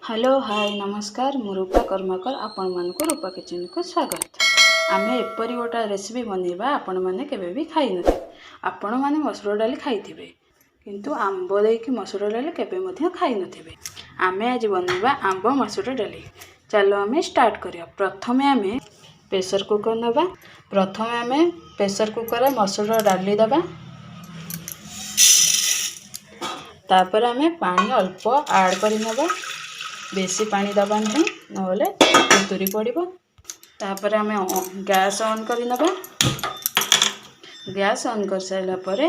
Hello hi नमस्कार मु रूपा कर्मकर आपण मानक रूपा किचन को स्वागत। आमे एपरी गोटा रेसिपी बनैबा आपण माने केबे भी खाइ नथे। आपण माने मसूर डाली खाइथिबे किंतु आंब देकी मसूर डाली केबे मध्य खाइ नथिबे। आमे आज बनैबा आंब मसूर डाली। चलो आमे स्टार्ट करिया। प्रथमे आमे प्रेशर कुकर नबा। प्रथमे आमे प्रेशर कुकर मसूर डाली दबा। तापर आमे पानी अल्प ऐड करि नबा। बेसी पानी दबा नहीं नले तुरी पड़ो। तापर आमे गैस ऑन करि नबा। गैस ऑन कर साइला परे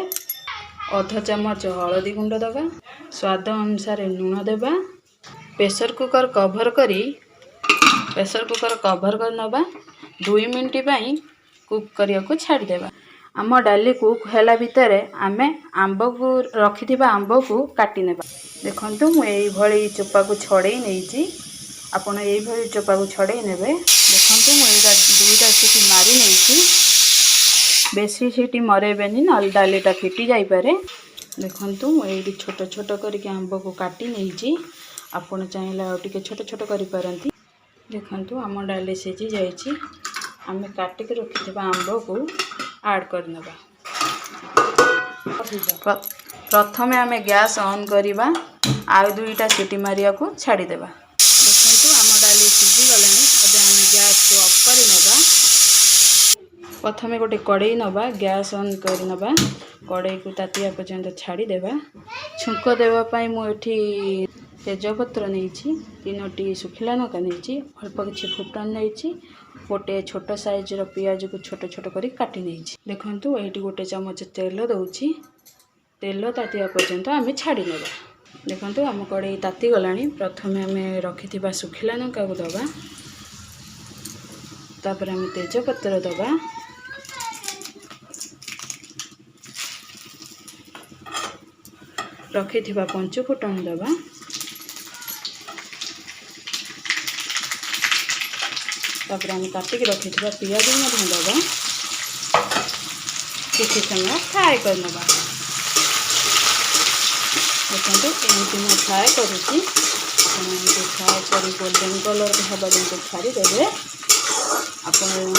आधा चम्मच हळदी गुंड दबा। स्वाद अनुसार लूण देबा। प्रेशर कुकर कवर कर नबा। 2 मिनिट पई कुक करिया को छाड़ी देबा। आम डाली कुक हैला भितरे आमे आंब को रखिथिबा आंब को काटी नेबा। देखंतु मु एई भली चोपा को छड़े नैची। आपण एई भली चोपा को छड़े नेबे। देखंतु मु एटा दुईटा सीटी मारी नैची। बेसी सीटी मरेबेनी नल डालीटा फिटी जाई पारे। देखंतु मु एई छोट छोट करके आंब को काटी नैची। आपण चाहेला टिके छोट छोट करि पारंती। देखंतु आम डाली सिझी जाईची। आमे काटी के रखिथिबा आंब को ऐड कर नबा। प्रथमे आमे गैस ऑन करिबा। आउ दुईटा सीटी मारिया को छाड़ी देबा। देखंतु आम डाली सिझी गलानी। अब आमे गैस को ऑफ करि नबा। प्रथमे गोटे कड़ाई नबा। गैस ऑन करि नबा। कड़ाई को तातिया पर्यंत छाड़ी देबा। छुंक देबा पई मु एठी तेजपत्र नैची। 3टी सुखिला लंका नैची। अल्प किछि फुटन नैची। गोटे छोट साइज रो पियाज को छोट छोट करी काटी नैची। देखंतु एठी गोटे चम्मच तेल दउची। तेल तातिया पर्यंत आमे छाड़ी नेबा। देखंतु आम कड़ाई ताती गलानी। प्रथमे आमे रखिथिबा सुखिला लंका को दबा। तापर आमे तेजपत्र दबा। रखिथिबा पंच फुटन दबा। तापर आमे काटी के रखिथिबा पियाज मध्य दबा। किछि समय फ्राई कर नबा। देखंतु एमती मैं फ्राई करूची। एमती फ्राई करी गोल्डन कलर हबा जंतो छाड़ी देबे। आपण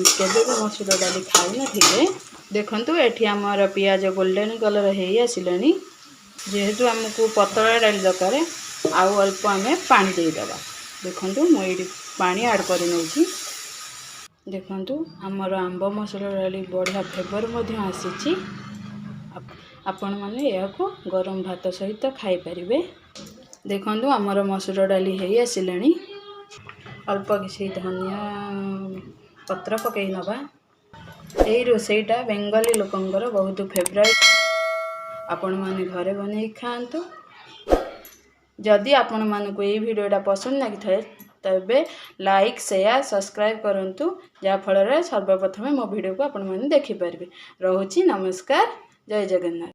केबे भी मसूर डाली खाइ नथिबे। देखंतु एठी हमर पियाज गोल्डन कलर हेई आसिलानी। जेहेतु हमकु पतला डाली दरकार आउ अल्प आमे पानी देई दबा। देखंतु मु एडी पानी ऐड करि नउची। देखंतु हमर आंब मसूर डाली बढ़िया फ्लेवर मध्य आसीची। आपण माने याको गरम भात सहित खाइ परिबे। देखंतु हमर मसूर डाली हेई आसिलानी। अल्प किछि धनिया पत्र पकई नबा। एई रोसेईटा बेंगली लोकंगर बहुत फेवरेट। आपण माने घरे बनै खांतु। जदि आपण मानकु एई वीडियोटा पसंद लागि थाए तबे लाइक शेयर सब्सक्राइब करंतु। जा फल रे सर्वप्रथमे मो वीडियो को आपण माने देखि परिबे। रहूची नमस्कार। जय जगन्नाथ।